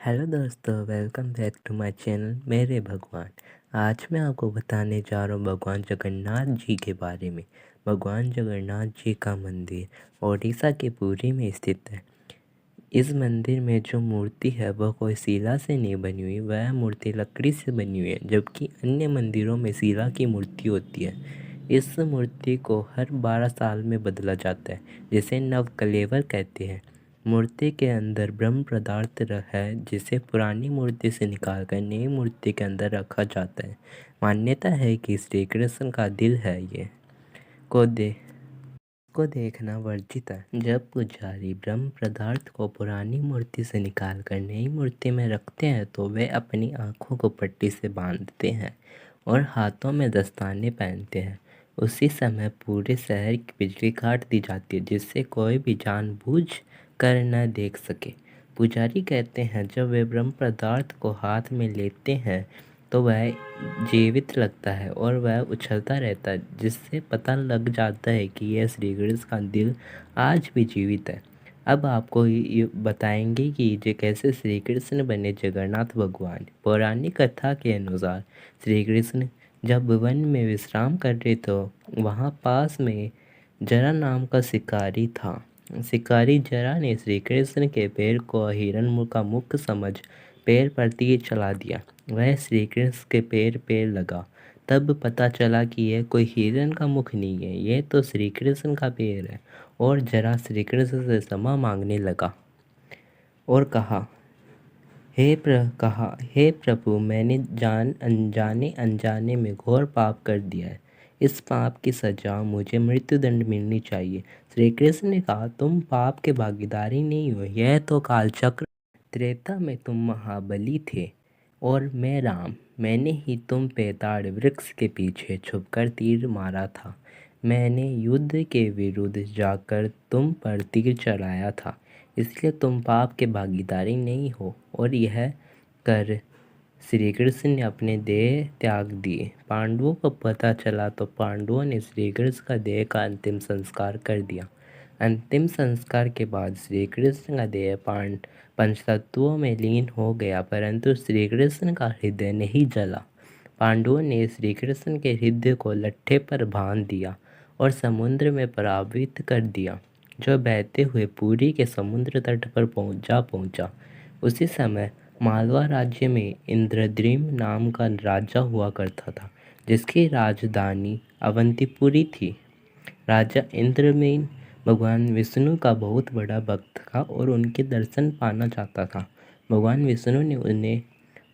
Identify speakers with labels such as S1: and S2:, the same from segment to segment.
S1: Hello दोस्तों, welcome back to my channel मेरे भगवान। आज मैं आपको बताने जा रहा हूँ भगवान जगन्नाथ जी के बारे में। भगवान जगन्नाथ जी का मंदिर ओडिशा के पुरी में स्थित है। इस मंदिर में जो मूर्ति है वह कोई शिला से नहीं बनी हुई, वह मूर्ति लकड़ी से बनी हुई है, जबकि अन्य मंदिरों में शिला की मूर्ति होती है। इस मूर्ति को हर 12 साल में बदला जाता है, जिसे नवकलेवर कहते हैं। मूर्ति के अंदर ब्रह्म पदार्थ है, जिसे पुरानी मूर्ति से निकालकर नई मूर्ति के अंदर रखा जाता है। मान्यता है कि श्री कृष्ण का दिल है ये को दे को देखना वर्जित है। जब पुजारी ब्रह्म पदार्थ को पुरानी मूर्ति से निकालकर नई मूर्ति में रखते हैं तो वे अपनी आंखों को पट्टी से बांधते हैं और हाथों में दस्ताने पहनते हैं। उसी समय पूरे शहर की बिजली काट दी जाती है, जिससे कोई भी जानबूझ कर न देख सके। पुजारी कहते हैं जब वे ब्रह्म पदार्थ को हाथ में लेते हैं तो वह जीवित लगता है और वह उछलता रहता है, जिससे पता लग जाता है कि यह श्री कृष्ण का दिल आज भी जीवित है। अब आपको ये बताएंगे कि ये कैसे श्री कृष्ण बने जगन्नाथ भगवान। पौराणिक कथा के अनुसार श्री कृष्ण जब वन में विश्राम कर रहे तो वहाँ पास में जरा नाम का शिकारी था। शिकारी जरा ने श्री कृष्ण के पैर को हिरण का मुख समझ पैर पर तीर चला दिया। वह श्री कृष्ण के पैर पे लगा। तब पता चला कि यह कोई हिरण का मुख नहीं है, यह तो श्री कृष्ण का पैर है। और जरा श्री कृष्ण से क्षमा मांगने लगा और कहा, हे प्रभु, मैंने अनजाने अनजाने में घोर पाप कर दिया है। इस पाप की सजा मुझे मृत्युदंड मिलनी चाहिए। श्री कृष्ण ने कहा, तुम पाप के भागीदारी नहीं हो, यह तो कालचक्र। त्रेता में तुम महाबली थे और मैं राम। मैंने ही तुम पे ताड़ वृक्ष के पीछे छुपकर तीर मारा था। मैंने युद्ध के विरुद्ध जाकर तुम पर तीर चलाया था, इसलिए तुम पाप के भागीदारी नहीं हो। और यह कर श्री कृष्ण ने अपने देह त्याग दिए। पांडवों को पता चला तो पांडवों ने श्री कृष्ण का देह का अंतिम संस्कार कर दिया। अंतिम संस्कार के बाद श्री कृष्ण का देह पंचतत्वों में लीन हो गया, परंतु श्री कृष्ण का हृदय नहीं जला। पांडवों ने श्री कृष्ण के हृदय को लट्ठे पर बांध दिया और समुद्र में प्रवाहित कर दिया, जो बहते हुए पुरी के समुद्र तट पर पहुंचा। उसी समय मालवा राज्य में इंद्रद्युम्न नाम का राजा हुआ करता था, जिसकी राजधानी अवंतीपुरी थी। राजा इंद्रद्युम्न भगवान विष्णु का बहुत बड़ा भक्त था और उनके दर्शन पाना चाहता था। भगवान विष्णु ने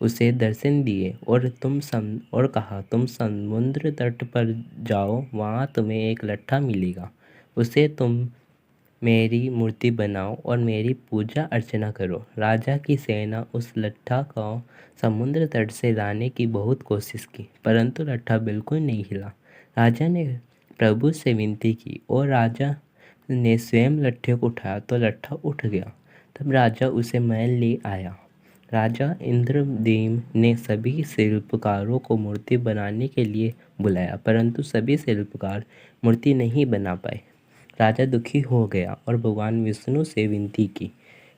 S1: उसे दर्शन दिए और कहा, तुम समुद्र तट पर जाओ, वहाँ तुम्हें एक लट्ठा मिलेगा। उसे तुम मेरी मूर्ति बनाओ और मेरी पूजा अर्चना करो। राजा की सेना उस लट्ठा को समुद्र तट से लाने की बहुत कोशिश की, परंतु लट्ठा बिल्कुल नहीं हिला। राजा ने प्रभु से विनती की और राजा ने स्वयं लट्ठे को उठाया तो लट्ठा उठ गया। तब राजा उसे महल ले आया। राजा इंद्रद्युम्न ने सभी शिल्पकारों को मूर्ति बनाने के लिए बुलाया, परंतु सभी शिल्पकार मूर्ति नहीं बना पाए। राजा दुखी हो गया और भगवान विष्णु से विनती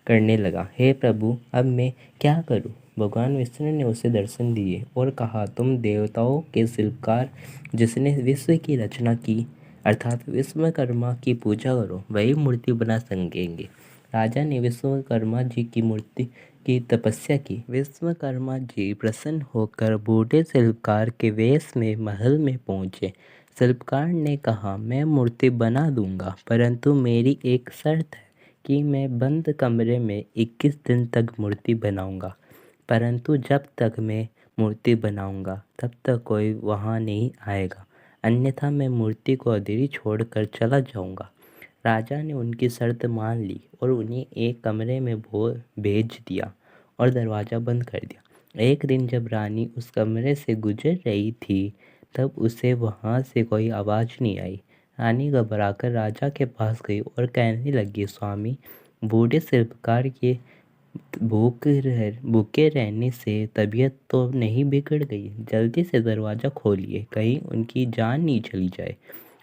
S1: करने लगा, हे प्रभु, अब मैं क्या करूं? भगवान विष्णु ने उसे दर्शन दिए और कहा, तुम देवताओं के शिल्पकार जिसने विश्व की रचना की अर्थात विश्वकर्मा की पूजा करो, वही मूर्ति बना सकेंगे। राजा ने विश्वकर्मा जी की मूर्ति की तपस्या की। विश्वकर्मा जी प्रसन्न होकर बूढ़े शिल्पकार के वेश में महल में पहुंचे। शिल्पकार ने कहा, मैं मूर्ति बना दूंगा, परंतु मेरी एक शर्त है कि मैं बंद कमरे में 21 दिन तक मूर्ति बनाऊंगा। परंतु जब तक मैं मूर्ति बनाऊंगा तब तक कोई वहां नहीं आएगा, अन्यथा मैं मूर्ति को अधूरी छोड़कर चला जाऊंगा। राजा ने उनकी शर्त मान ली और उन्हें एक कमरे में भेज दिया और दरवाज़ा बंद कर दिया। एक दिन जब रानी उस कमरे से गुजर रही थी तब उसे वहाँ से कोई आवाज़ नहीं आई। रानी घबराकर राजा के पास गई और कहने लगी, स्वामी, बूढ़े शिल्पकार के भूखे रहने से तबीयत तो नहीं बिगड़ गई? जल्दी से दरवाज़ा खोलिए, कहीं उनकी जान नहीं चली जाए।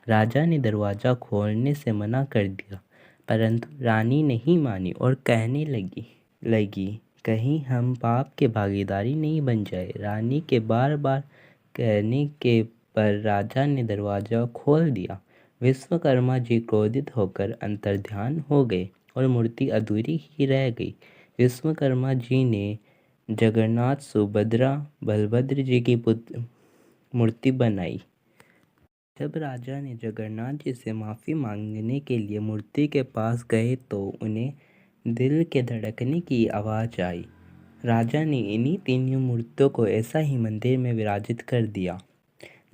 S1: राजा ने दरवाज़ा खोलने से मना कर दिया, परंतु रानी नहीं मानी और कहने लगी कहीं हम पाप के भागीदारी नहीं बन जाए। रानी के बार बार कहने के पर राजा ने दरवाज़ा खोल दिया। विश्वकर्मा जी क्रोधित होकर अंतर्ध्यान हो गए और मूर्ति अधूरी ही रह गई। विश्वकर्मा जी ने जगन्नाथ, सुभद्रा, बलभद्र जी की मूर्ति बनाई। जब राजा ने जगन्नाथ जी से माफ़ी मांगने के लिए मूर्ति के पास गए तो उन्हें दिल के धड़कने की आवाज़ आई। राजा ने इन्हीं तीनों मूर्तियों को ऐसा ही मंदिर में विराजित कर दिया।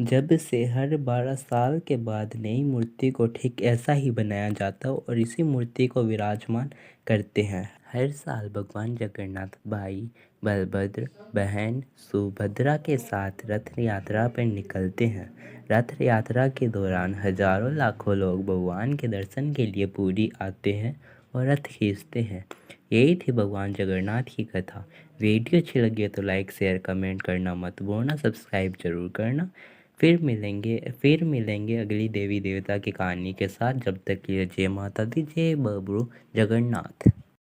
S1: जब से हर 12 साल के बाद नई मूर्ति को ठीक ऐसा ही बनाया जाता है और इसी मूर्ति को विराजमान करते हैं। हर साल भगवान जगन्नाथ भाई बलभद्र, बहन सुभद्रा के साथ रथ यात्रा पर निकलते हैं। रथ यात्रा के दौरान हजारों लाखों लोग भगवान के दर्शन के लिए पुरी आते हैं और रथ खींचते हैं। यही थी भगवान जगन्नाथ की कथा। वीडियो अच्छी लगी है तो लाइक शेयर कमेंट करना मत भूलना, सब्सक्राइब जरूर करना। फिर मिलेंगे अगली देवी देवता की कहानी के साथ। जब तक के लिए जय माता दी, जय बबरू जगन्नाथ।